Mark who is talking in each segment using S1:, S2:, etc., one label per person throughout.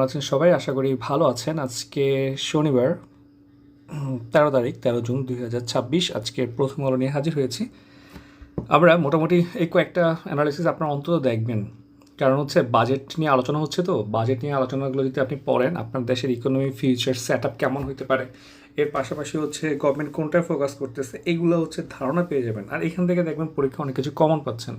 S1: আছেন সবাই? আশা করি ভালো আছেন। আজকে শনিবার 13 তারিখ 13 জুন 2026। আজকের প্রথম আলো নিয়ে হাজির হয়েছি। আমরা মোটামুটি এই কয়েকটা অ্যানালিসিস আপনারা অন্তত দেখবেন, কারণ হচ্ছে বাজেট নিয়ে আলোচনা হচ্ছে। তো বাজেট নিয়ে আলোচনাগুলো যদি আপনি পড়েন, আপনার দেশের ইকোনমি ফিউচার সেট আপ কেমন হতে পারে, এর পাশাপাশি হচ্ছে গভর্নমেন্ট কোনটায় ফোকাস করতেছে, এইগুলো হচ্ছে ধারণা পেয়ে যাবেন। আর এখান থেকে দেখবেন পরীক্ষা অনেক কিছু কমন পাচ্ছেন।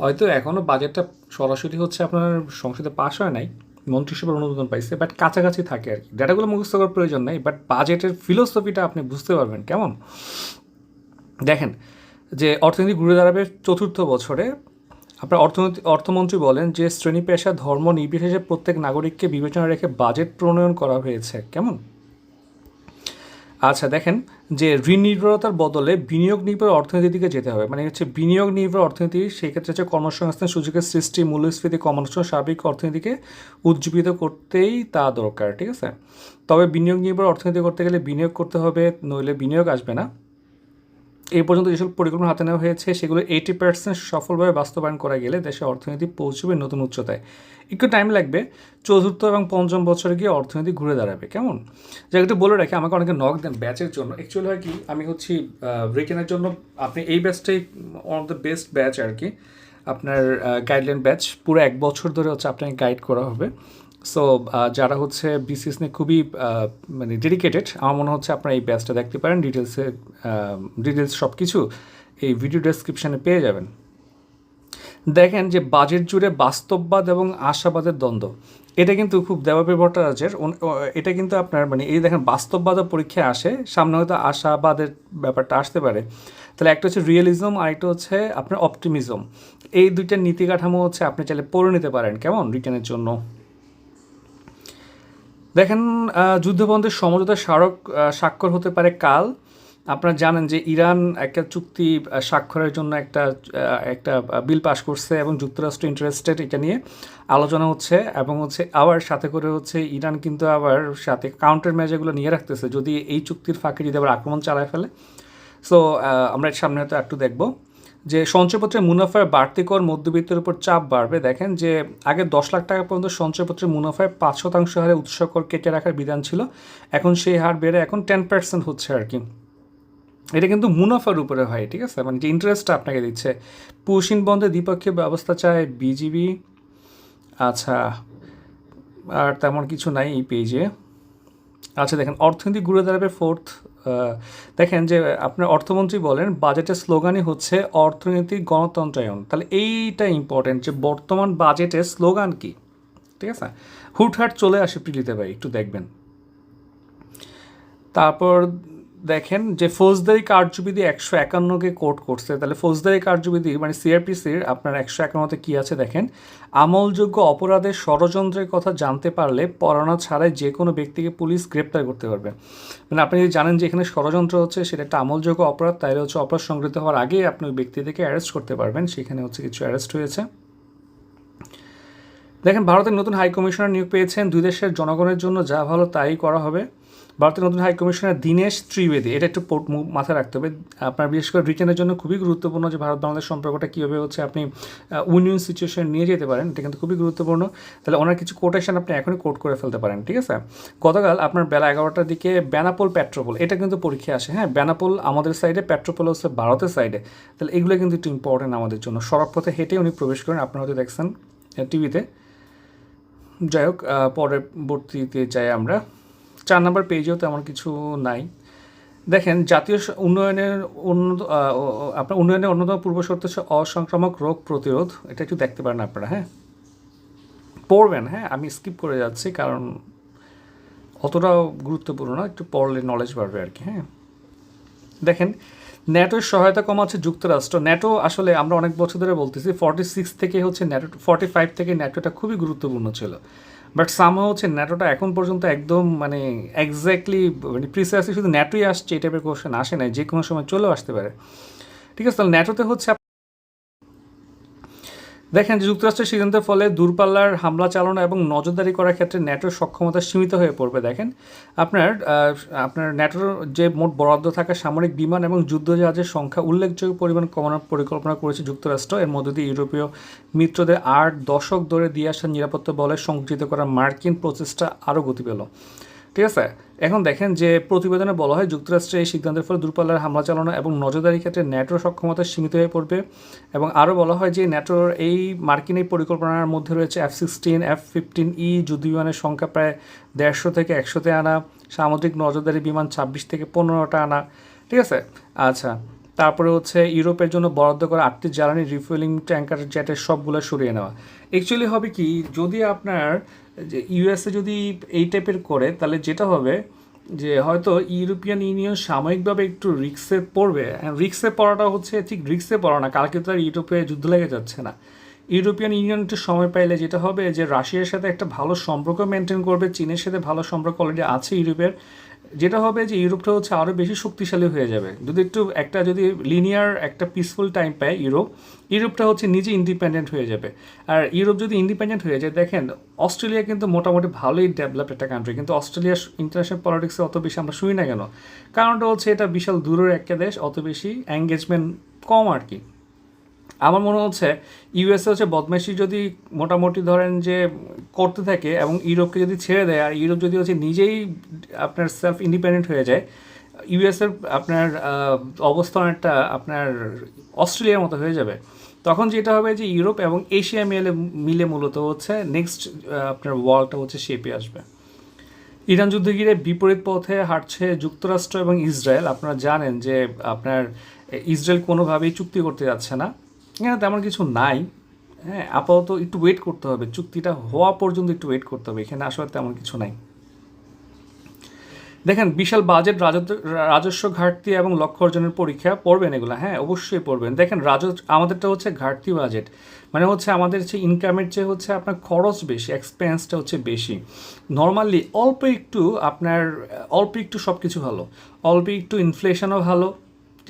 S1: হয়তো এখনও বাজেটটা সরাসরি হচ্ছে আপনার সংসদে পাস হয় নাই, মন্ত্রিসভার অনুমোদন পাইছে, বাট কাছাকাছি থাকে আর কি। ডেটাগুলো মুখস্থ করার প্রয়োজন নেই, বাট বাজেটের ফিলোসফিটা আপনি বুঝতে পারবেন কেমন। দেখেন যে অর্থনীতি ঘুরে দাঁড়াবে চতুর্থ বছরে। আপনার অর্থমন্ত্রী বলেন যে শ্রেণী পেশা ধর্ম নির্বিশেষে প্রত্যেক নাগরিককে বিবেচনা রেখে বাজেট প্রণয়ন করা হয়েছে কেমন। আচ্ছা দেখেন যে ঋণ নির্ভরতার বদলে বিনিয়োগ নির্ভর অর্থনীতির দিকে যেতে হবে, মানে হচ্ছে বিনিয়োগ নির্ভর অর্থনীতি। সেই ক্ষেত্রে হচ্ছে কর্মসংস্থান সুযোগের সৃষ্টি, মূল্যস্ফীতি কমানোর জন্য সার্বিক অর্থনীতিকে উজ্জীবিত করতেই তা দরকার, ঠিক আছে। তবে বিনিয়োগ নির্ভর অর্থনীতি করতে গেলে বিনিয়োগ করতে হবে, নইলে বিনিয়োগ আসবে না। এই পর্যন্ত যেসব পরিকল্পনা হাতে নেওয়া হয়েছে সেগুলো 80% সফলভাবে বাস্তবায়ন করা গেলে দেশের অর্থনীতি পৌঁছবে নতুন উচ্চতায়। একটু টাইম লাগবে, চতুর্থ এবং পঞ্চম বছরে গিয়ে অর্থনীতি ঘুরে দাঁড়াবে কেমন। যা একটু বলে রাখি, আমাকে অনেকে নক দেন ব্যাচের জন্য। অ্যাকচুয়ালি হয় কি, আমি হচ্ছি রিটেনের জন্য আপনি এই ব্যাচটাই one of the best batch আর কি। আপনার গাইডলাইন ব্যাচ পুরো 1 বছর ধরে হচ্ছে আপনাকে গাইড করা হবে। সো যারা হচ্ছে বিসিএস নিয়ে খুবই মানে ডেডিকেটেড, আমার মনে হচ্ছে আপনারা এই ব্যাচটা দেখতে পারেন। ডিটেলস সব কিছু এই ভিডিও ডেসক্রিপশানে পেয়ে যাবেন। দেখেন যে বাজেট জুড়ে বাস্তববাদ এবং আশাবাদের দ্বন্দ্ব, এটা কিন্তু খুব দেবাপীর ভট্টাচার্যের। এটা কিন্তু আপনার মানে এই দেখেন বাস্তববাদও পরীক্ষায় আসে, সামনে হয়তো আশাবাদের ব্যাপারটা আসতে পারে। তাহলে একটা হচ্ছে রিয়েলিজম আর একটা হচ্ছে আপনার অপটিমিজম। এই দুইটা নীতি কাঠামো হচ্ছে আপনি চাইলে পড়ে নিতে পারেন কেমন রিটার্নের জন্য। দেখেন যুদ্ধবন্ধের সমঝোতা স্বাক্ষর হতে পারে কাল। আপনারা জানেন যে ইরান একটা চুক্তি স্বাক্ষরের জন্য একটা একটা বিল পাস করছে এবং যুক্তরাষ্ট্র ইন্টারেস্টেড, এটা নিয়ে আলোচনা হচ্ছে। এবং হচ্ছে আবার সাথে করে হচ্ছে ইরান কিন্তু আবার সাথে কাউন্টার মেজারগুলো নিয়ে রাখতেছে যদি এই চুক্তির ফাঁকে যদি আবার আক্রমণ চালায় ফেলে। সো আমরা সামনে হয়তো একটু দেখবো যে সঞ্চয়পত্রের মুনাফার বাড়তি কর মধ্যবিত্তের উপর চাপ বাড়বে। দেখেন যে আগে 10 লাখ টাকা পর্যন্ত সঞ্চয়পত্রের মুনাফায় 5% হারে উৎস কর কেটে রাখার বিধান ছিল, এখন সেই হার বেড়ে এখন 10% হচ্ছে আর কি। এটা কিন্তু মুনাফার উপরে হয়, ঠিক আছে, মানে যে ইন্টারেস্টটা আপনাকে দিচ্ছে। পুশিন বন্ধে দ্বিপক্ষীয় ব্যবস্থা চায় বিজিবি। আচ্ছা, আর তেমন কিছু নাই এই পেজে। আচ্ছা দেখেন অর্থনীতি ঘুরে দাঁড়াবে ফোর্থ। দেখেন যে আপনার অর্থমন্ত্রী বলেন বাজেটের স্লোগানই হচ্ছে অর্থনৈতিক গণতন্ত্রায়ন। তাহলে এইটা ইম্পর্টেন্ট যে বর্তমান বাজেটের স্লোগান কি, ঠিক আছে। হুটহাট চলে আসে প্রিলিতে ভাই, একটু দেখবেন। তারপর দেখেন যে ফৌজদারি কার্যবিধি 151কে কোর্ট করছে। তাহলে ফৌজদারি কার্যবিধি মানে সিআরপিসির আপনার 151তে কী আছে দেখেন, আমলযোগ্য অপরাধের ষড়যন্ত্রের কথা জানতে পারলে পরোয়ানা ছাড়াই যে কোনো ব্যক্তিকে পুলিশ গ্রেপ্তার করতে পারবে। মানে আপনি যদি জানেন যে এখানে ষড়যন্ত্র হচ্ছে, সেটা একটা আমলযোগ্য অপরাধ, তাইলে হচ্ছে অপরাধ সংগৃহীত হওয়ার আগেই আপনি ওই ব্যক্তি থেকে অ্যারেস্ট করতে পারবেন। সেখানে হচ্ছে কিছু অ্যারেস্ট হয়েছে। দেখেন ভারতের নতুন হাই কমিশনার নিয়োগ পেয়েছেন, দুই দেশের জনগণের জন্য যা ভালো তাই করা হবে। ভারতের নতুন হাই কমিশনার দীনেশ ত্রিবেদী, এটা একটু মাথায় রাখতে হবে আপনার, বিশেষ করে রিটেনের জন্য খুবই গুরুত্বপূর্ণ যে ভারত বাংলাদেশ সম্পর্কটা কীভাবে হচ্ছে আপনি উইন সিচুয়েশন নিয়ে যেতে পারেন, এটা কিন্তু খুবই গুরুত্বপূর্ণ। তাহলে ওনার কিছু কোটেশন আপনি এখনই কোট করে ফেলতে পারেন, ঠিক আছে। গতকাল আপনার বেলা 11টার দিকে বেনাপোল পেট্রোপোল, এটা কিন্তু পরীক্ষায় আসে। হ্যাঁ, বেনাপোল আমাদের সাইডে, পেট্রোপোল হচ্ছে ভারতের সাইডে। তাহলে এগুলো কিন্তু একটু ইম্পর্টেন্ট আমাদের জন্য। সড়ক পথে হেঁটে উনি প্রবেশ করেন, আপনারা হয়তো দেখছেন টিভিতে। যাই হোক, পরবর্তীতে যাই আমরা। 4 নম্বর পেজেও তেমন কিছু নাই। দেখেন জাতীয় উন্নয়নের অন্যতম পূর্বশর্ত হচ্ছে অসংক্রামক রোগ প্রতিরোধ। এটা একটু দেখতে পারেন আপনারা, হ্যাঁ পড়বেন। হ্যাঁ আমি স্কিপ করে যাচ্ছি কারণ অতটাও গুরুত্বপূর্ণ না, একটু পড়লে নলেজ বাড়বে আর কি। হ্যাঁ দেখেন ন্যাটোর সহায়তা কমাচ্ছে যুক্তরাষ্ট্র। ন্যাটো আসলে আমরা অনেক বছর ধরে বলতেছি 46 থেকে হচ্ছে ন্যাটো, 45 থেকে ন্যাটোটা খুবই গুরুত্বপূর্ণ ছিল, বাট সামহাও হচ্ছে ন্যাটোটা এখন পর্যন্ত একদম মানে এক্স্যাক্টলি মানে প্রিসাইসলি শুধু ন্যাটোই আসছে এই টাইপের কোশ্চেন আসে না, যে কোনো সময় চলেও আসতে পারে, ঠিক আছে। তাহলে ন্যাটোতে হচ্ছে দেখেন যে যুক্তরাষ্ট্রের সিদ্ধান্তের ফলে দূরপাল্লার হামলা চালানো এবং নজরদারি করার ক্ষেত্রে ন্যাটোর সক্ষমতা সীমিত হয়ে পড়বে। দেখেন আপনার আপনার ন্যাটোর যে মোট বরাদ্দ থাকা সামরিক বিমান এবং যুদ্ধজাহাজের সংখ্যা উল্লেখযোগ্য পরিমাণ কমানোর পরিকল্পনা করেছে যুক্তরাষ্ট্র। এর মধ্য দিয়ে ইউরোপীয় মিত্রদের 8 দশক ধরে দিয়ে আসা নিরাপত্তা বলে সংগঠিত করা মার্কিন প্রচেষ্টা আরও গতি পেল। ঠিক আছে, এখন দেখেন যে প্রতিবেদনে বলা হয় যুক্তরাষ্ট্রের এই সিদ্ধান্তের ফলে দূরপাল্লার হামলা চালানো এবং নজরদারির ক্ষেত্রে ন্যাটোর সক্ষমতা সীমিত হয়ে পড়বে। এবং আরও বলা হয় যে ন্যাটোর এই মার্কিন এই পরিকল্পনার মধ্যে রয়েছে F-16, F-15E যুদ্ধবিমানের সংখ্যা প্রায় 150 থেকে 100-তে আনা, সামুদ্রিক নজরদারি বিমান 26 থেকে 15টা আনা। ঠিক আছে, আচ্ছা, তারপরে হচ্ছে ইউরোপের জন্য বরাদ্দ করা 8টি জ্বালানি রিফুয়েলিং ট্যাঙ্কার জেটের সবগুলো সরিয়ে নেওয়া। অ্যাকচুয়ালি হবে কি, যদি আপনার যে ইউএসএ যদি এই টাইপের করে তাহলে যেটা হবে যে হয়তো ইউরোপিয়ান ইউনিয়ন সাময়িকভাবে একটু রিক্সে পড়বে। রিক্সে পড়াটা হচ্ছে ঠিক রিক্সে পড়া না, কালকে তো আর ইউরোপে যুদ্ধ লেগে যাচ্ছে না। ইউরোপিয়ান ইউনিয়ন একটু সময় পাইলে যেটা হবে যে রাশিয়ার সাথে একটা ভালো সম্পর্ক মেনটেন করবে, চীনের সাথে ভালো সম্পর্ক অলরেডি আছে ইউরোপের। যেটা হবে যে ইউরোপটা হচ্ছে আরও বেশি শক্তিশালী হয়ে যাবে যদি একটু একটা যদি লিনিয়ার একটা পিসফুল টাইম পায় ইউরোপটা হচ্ছে নিজে ইন্ডিপেন্ডেন্ট হয়ে যাবে। আর ইউরোপ যদি ইন্ডিপেন্ডেন্ট হয়ে যায়, দেখেন অস্ট্রেলিয়া কিন্তু মোটামুটি ভালোই ডেভেলপ একটা কান্ট্রি, কিন্তু অস্ট্রেলিয়ার ইন্টারন্যাশনাল পলিটিক্সে অত বেশি আমরা শুনি না কেন? কারণটা হচ্ছে এটা বিশাল দূরের একটা দেশ, অত বেশি এঙ্গেজমেন্ট কম আর কি। আমার মনে হচ্ছে ইউএসএ হচ্ছে বদমাইশি যদি মোটামুটি ধরেন যে করতে থাকে এবং ইউরোপকে যদি ছেড়ে দেয়, আর ইউরোপ যদি হচ্ছে নিজেই আপনার সেলফ ইন্ডিপেন্ডেন্ট হয়ে যায়, ইউএসএর আপনার অবস্থান একটা আপনার অস্ট্রেলিয়ার মতো হয়ে যাবে। তখন যেটা হবে যে ইউরোপ এবং এশিয়া মিলে মূলত হচ্ছে নেক্সট আপনার ওয়ার্ল্ডটা হচ্ছে শেপে আসবে। ইরান যুদ্ধ ঘিরে বিপরীত পথে হাঁটছে যুক্তরাষ্ট্র এবং ইসরায়েল। আপনারা জানেন যে আপনার ইসরায়েল কোনোভাবেই চুক্তি করতে যাচ্ছে না, এখানে তেমন কিছু নাই। হ্যাঁ, আপাতত একটু ওয়েট করতে হবে, চুক্তিটা হওয়া পর্যন্ত একটু ওয়েট করতে হবে, এখানে আসলে তেমন কিছু নাই। দেখেন বিশাল বাজেট, রাজস্ব ঘাটতি এবং লক্ষ্য অর্জনের পরীক্ষা পড়বেন এগুলো, হ্যাঁ অবশ্যই পড়বেন। দেখেন আমাদেরটা হচ্ছে ঘাটতি বাজেট, মানে হচ্ছে আমাদের হচ্ছে ইনকামের চেয়ে হচ্ছে আপনার খরচ বেশি, এক্সপেন্সটা হচ্ছে বেশি। নর্মালি অল্প একটু সব কিছু ভালো, অল্প একটু ইনফ্লেশনও ভালো।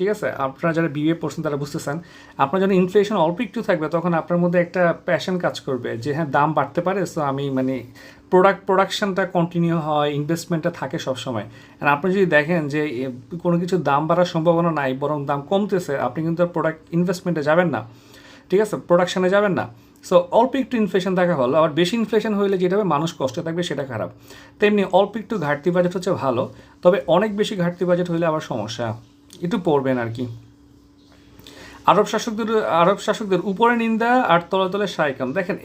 S1: ঠিক আছে, আপনারা যারা বিএ পড়ছেন তারা বুঝতেছেন, আপনার যখন ইনফ্লেশন অল্প একটু থাকবে তখন আপনার মধ্যে একটা প্যাশন কাজ করবে যে হ্যাঁ দাম বাড়তে পারে, সো আমি মানে প্রোডাকশনটা কন্টিনিউ হয়, ইনভেস্টমেন্টটা থাকে সবসময়। আর আপনি যদি দেখেন যে কোনো কিছু দাম বাড়ার সম্ভাবনা নাই, বরং দাম কমতেছে, আপনি কিন্তু প্রোডাক্ট ইনভেস্টমেন্টে যাবেন না, ঠিক আছে, প্রোডাকশানে যাবেন না। সো অল্প একটু ইনফ্লেশন থাকা ভালো, আবার বেশি ইনফ্লেশন হইলে যেটা হবে মানুষ কষ্টে থাকবে, সেটা খারাপ। তেমনি অল্প একটু ঘাটতি বাজেট হচ্ছে ভালো, তবে অনেক বেশি ঘাটতি বাজেট হইলে আবার সমস্যা, একটু পড়বেন আর কি। আরব শাসকদের উপরে নিন্দা আর তলে তলে শায়কাম। দেখেন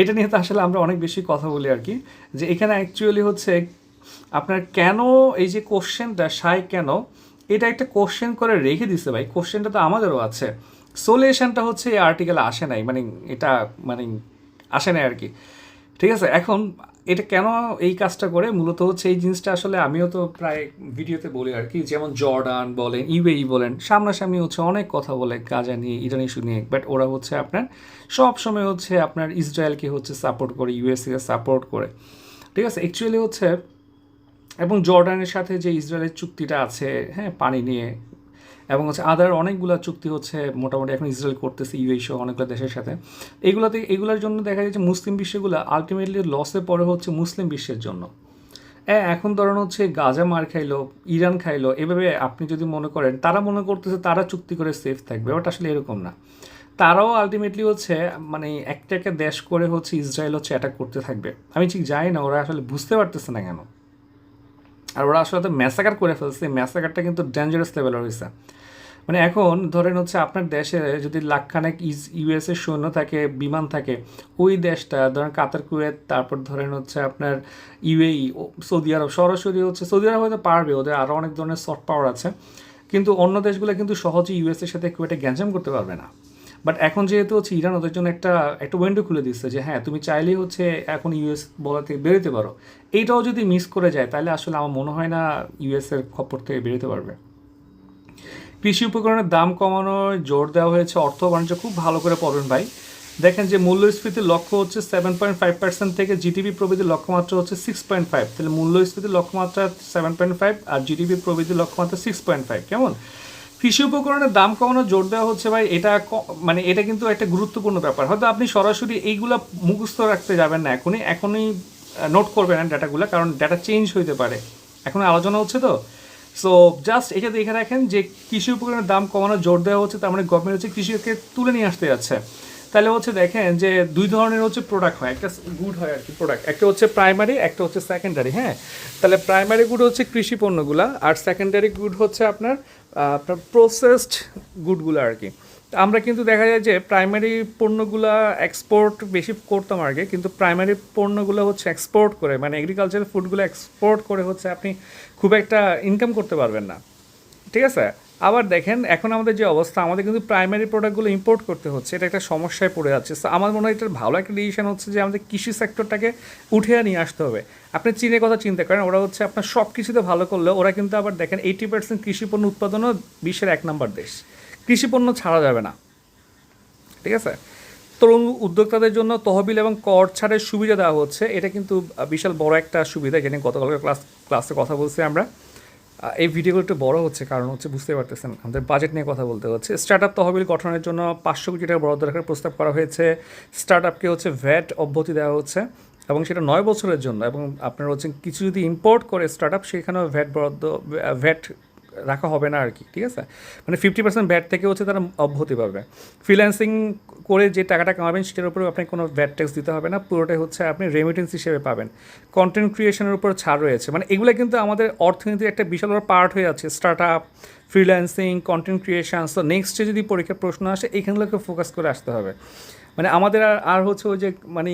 S1: এটা নিয়ে তো আসলে আমরা অনেক বেশি কথা বলি আর কি, যে এখানে অ্যাকচুয়ালি হচ্ছে আপনার কেন এই যে কোশ্চেনটা কেন, এটা একটা কোশ্চেন করে রেখে দিছে ভাই, কোশ্চেনটা তো আমাদেরও আছে, সলিউশনটা হচ্ছে এই আর্টিকেলে আসে নাই, এটা আসে নাই আর কি। ঠিক আছে, এখন এটা কেন এই কাজটা করে মূলত হচ্ছে এই জিনিসটা আসলে আমিও তো প্রায় ভিডিওতে বলি আর কি, যেমন জর্ডান বলেন, ইউএই বলেন, সামনাসামনি হচ্ছে অনেক কথা বলে গাজা নিয়ে, ইরান ইস্যু নিয়ে, বাট ওরা হচ্ছে আপনার সব সময় হচ্ছে আপনার ইসরায়েলকে হচ্ছে সাপোর্ট করে, ইউএসএকে সাপোর্ট করে। ঠিক আছে, অ্যাকচুয়ালি হচ্ছে এবং জর্ডানের সাথে যে ইসরায়েলের চুক্তিটা আছে, হ্যাঁ পানি নিয়ে, এবং হচ্ছে আদার অনেকগুলো চুক্তি হচ্ছে মোটামুটি এখন ইসরায়েল করতেছে ইউএই সহ অনেকগুলো দেশের সাথে। এগুলোর জন্য দেখা যাচ্ছে মুসলিম বিশ্বগুলো আলটিমেটলি লসে পড়ে হচ্ছে মুসলিম বিশ্বের জন্য। এখন ধরুন হচ্ছে গাজা মার খাইলো, ইরান খাইলো, এভাবে আপনি যদি মনে করেন তারা মনে করতেছে তারা চুক্তি করে সেফ থাকবে, ওটা আসলে এরকম না। তারাও আলটিমেটলি হচ্ছে মানে একটা একটা দেশ করে হচ্ছে ইসরায়েল হচ্ছে অ্যাটাক করতে থাকবে। আমি ঠিক জানি না ওরা আসলে বুঝতে পারতেছে না কেন, আর ওরা আসলে তো ম্যাসাকার করে ফেলছে, ম্যাসাকারটা কিন্তু ডেঞ্জারাস লেভেলের হয়েছে। মানে এখন ধরেন হচ্ছে আপনার দেশে যদি লাখখানেক ইউএসএ সৈন্য থাকে, বিমান থাকে, ওই দেশটা ধরেন কাতার, কুয়েত, তারপর ধরেন হচ্ছে আপনার ইউএই, সৌদি আরব, সরাসরি হচ্ছে সৌদি আরব হয়তো পারবে, ওদের আরও অনেক ধরনের সফট পাওয়ার আছে, কিন্তু অন্য দেশগুলো কিন্তু সহজে ইউএসএর সাথে কুয়েটে গ্যাঞ্জাম করতে পারবে না। বাট এখন যেহেতু হচ্ছে ইরান ওদের জন্য একটা উইন্ডো খুলে দিচ্ছে যে হ্যাঁ তুমি চাইলেই হচ্ছে এখন ইউএস বলা থেকে বেরোতে পারো, এইটাও যদি মিস করে যায় তাহলে আসলে আমার মনে হয় না ইউএসের খপ্পর থেকে বেরোতে পারবে। কৃষি উপকরণের দাম কমানোর জোর দেওয়া হয়েছে, অর্থ বাণিজ্য খুব ভালো করে পড়বেন ভাই। দেখেন যে মূল্যস্ফীতির লক্ষ্য হচ্ছে 7.5% থেকে জিডিপি প্রবৃদ্ধির লক্ষ্যমাত্রা হচ্ছে 6.5, তাহলে মূল্যস্ফীতির লক্ষ্যমাত্রা 7.5 আর জিডিপি প্রবৃদ্ধির লক্ষ্যমাত্রা 6.5, কেমন? কৃষি উপকরণের দাম কমানোর জোর দেওয়া হচ্ছে ভাই, এটা মানে এটা কিন্তু একটা গুরুত্বপূর্ণ ব্যাপার। হয়তো আপনি সরাসরি এইগুলা মুখস্থ রাখতে যাবেন না, এখনই নোট করবেন না ডাটাগুলো, কারণ ডাটা চেঞ্জ হইতে পারে, এখন আলোচনা হচ্ছে তো। সো জাস্ট এটা দেখে রাখেন যে কৃষি উপকরণের দাম কমানোর জোর দেওয়া হচ্ছে, তার মানে গভর্নমেন্ট হচ্ছে কৃষিকে তুলে নিয়ে আসতে যাচ্ছে। তাহলে হচ্ছে দেখেন যে দুই ধরনের হচ্ছে প্রোডাক্ট হয়, একটা গুড হয় আর কি প্রোডাক্ট, একটা হচ্ছে প্রাইমারি, একটা হচ্ছে সেকেন্ডারি। হ্যাঁ, তাহলে প্রাইমারি গুড হচ্ছে কৃষি পণ্যগুলা, আর সেকেন্ডারি গুড হচ্ছে আপনার আপনার প্রসেসড গুডগুলো আর কি। আমরা কিন্তু দেখা যায় যে প্রাইমারি পণ্যগুলা এক্সপোর্ট বেশি করতাম আগে, কিন্তু প্রাইমারি পণ্যগুলো হচ্ছে এক্সপোর্ট করে, মানে এগ্রিকালচারাল ফুডগুলো এক্সপোর্ট করে হচ্ছে আপনি খুব একটা ইনকাম করতে পারবেন না, ঠিক আছে। আবার দেখেন এখন আমাদের যে অবস্থা, আমাদের কিন্তু প্রাইমারি প্রোডাক্টগুলো ইম্পোর্ট করতে হচ্ছে, এটা একটা সমস্যায় পড়ে যাচ্ছে। সো আমার মনে হয় এটার ভালো একটা ডিসিশন হচ্ছে যে আমাদের কৃষি সেক্টরটাকে উঠে নিয়ে আসতে হবে। আপনি চীনের কথা চিন্তা করেন, ওরা হচ্ছে আপনার সব কিছুতে ভালো করলেও ওরা কিন্তু আবার দেখেন 80% কৃষি পণ্য উৎপাদনও বিশ্বের 1 নম্বর দেশ। কৃষি পণ্য ছাড়া যাবে না, ঠিক আছে। তরুণ উদ্যোক্তাদের জন্য তহবিল এবং কর ছাড়ের সুবিধা দেওয়া হচ্ছে, এটা কিন্তু বিশাল বড় একটা সুবিধা, যেটা গতকালকে ক্লাসে কথা বলছি আমরা। এই ভিডিওগুলো একটু বড় হচ্ছে, কারণ হচ্ছে বুঝতে পারতেছেন আমাদের বাজেট নিয়ে কথা বলতে হচ্ছে। স্টার্ট আপ তহবিল গঠনের জন্য 500 কোটি টাকা বরাদ্দ রাখার প্রস্তাব করা হয়েছে। স্টার্ট আপকে হচ্ছে ভ্যাট অব্যাহতি দেওয়া হচ্ছে, এবং সেটা 9 বছরের জন্য। এবং আপনার হচ্ছে কিছু যদি ইম্পোর্ট করে স্টার্ট আপ, সেখানেও ভ্যাট রাখা হবে না আর কি, ঠিক আছে। মানে 50% ভ্যাট থেকে হচ্ছে তারা অব্যাহতি পাবে। ফ্রিল্যান্সিং করে যে টাকাটা কামাবেন সেটার উপরে আপনাকে কোনো ভ্যাট ট্যাক্স দিতে হবে না, পুরোটাই হচ্ছে আপনি রেমিটেন্স হিসেবে পাবেন। কন্টেন্ট ক্রিয়েশনের উপর ছাড় রয়েছে, মানে এগুলো কিন্তু আমাদের অর্থনীতির একটা বিশাল বড় পার্ট হয়ে যাচ্ছে। Start up, freelancing, content creation. So নেক্সটে যদি পরীক্ষার প্রশ্ন আসে, এইখানগুলোকে ফোকাস করে আসতে হবে। মানে আমাদের আর হচ্ছে ওই যে মানে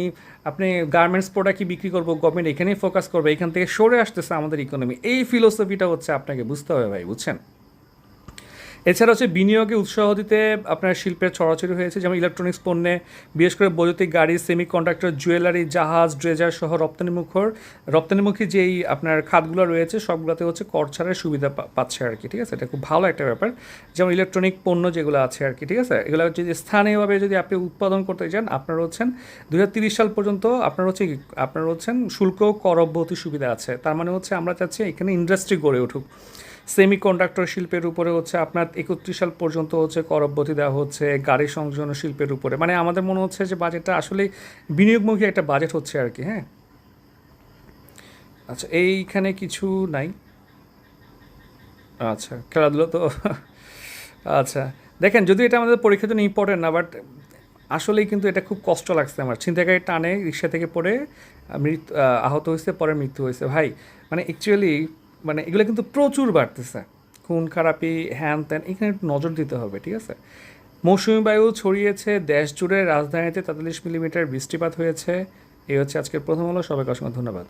S1: আপনি গার্মেন্টস প্রোডাক্ট কি বিক্রি করবো, গভর্নমেন্ট এখানেই ফোকাস করবে, এখান থেকে সরে আসতেছে আমাদের ইকোনমি। এই ফিলোসফিটা হচ্ছে আপনাকে বুঝতে হবে ভাই, বুঝছেন। এছাড়া হচ্ছে বিনিয়োগে উৎসাহ দিতে আপনার শিল্পের ছড়াছড়ি হয়েছে, যেমন ইলেকট্রনিক্স পণ্যে, বিশেষ করে বৈদ্যুতিক গাড়ি, সেমিকন্ডাক্টর, জুয়েলারি, জাহাজ, ড্রেজার সহ রপ্তানিমুখী যেই আপনার খাতগুলো রয়েছে সবগুলোতে হচ্ছে কর ছাড়ের সুবিধা পাচ্ছে আর কি, ঠিক আছে। এটা খুব ভালো একটা ব্যাপার। যেমন ইলেকট্রনিক পণ্য যেগুলো আছে আর কি, ঠিক আছে, এগুলো যদি স্থানীয়ভাবে যদি আপনি উৎপাদন করতে চান, আপনার হচ্ছেন 2030 সাল পর্যন্ত আপনার হচ্ছেন শুল্ক কর অব্যাহতি সুবিধা আছে। তার মানে হচ্ছে আমরা চাচ্ছি এখানে ইন্ডাস্ট্রি গড়ে উঠুক। সেমিকন্ডাক্টর শিল্পের উপরে হচ্ছে আপনার 31 সাল পর্যন্ত হচ্ছে কর অব্যাহতি দেওয়া হচ্ছে, গাড়ি সংযোজন শিল্পের উপরে। মানে আমাদের মনে হচ্ছে যে বাজেটটা আসলে বিনিয়োগমুখী একটা বাজেট হচ্ছে আর কি। হ্যাঁ, আচ্ছা এইখানে কিছু নাই। আচ্ছা খেলাধুলো তো আচ্ছা দেখেন, যদি এটা আমাদের পরীক্ষার জন্য ইম্পর্টেন্ট না, বাট আসলেই কিন্তু এটা খুব কষ্ট লাগছে আমার। ছিনতাইকারী টানে রিক্সা থেকে পড়ে আহত হয়েছে, পরে মৃত্যু হয়েছে ভাই। মানে অ্যাকচুয়ালি মানে এগুলো কিন্তু প্রচুর বাড়তেছে, খুন খারাপি হ্যান ত্যান, এখানে একটু নজর দিতে হবে, ঠিক আছে। মৌসুমি বায়ু ছড়িয়েছে দেশ জুড়ে, রাজধানীতে 43 মিলিমিটার বৃষ্টিপাত হয়েছে। এই হচ্ছে আজকের প্রথম আলো। সবাইকে অসংখ্য ধন্যবাদ।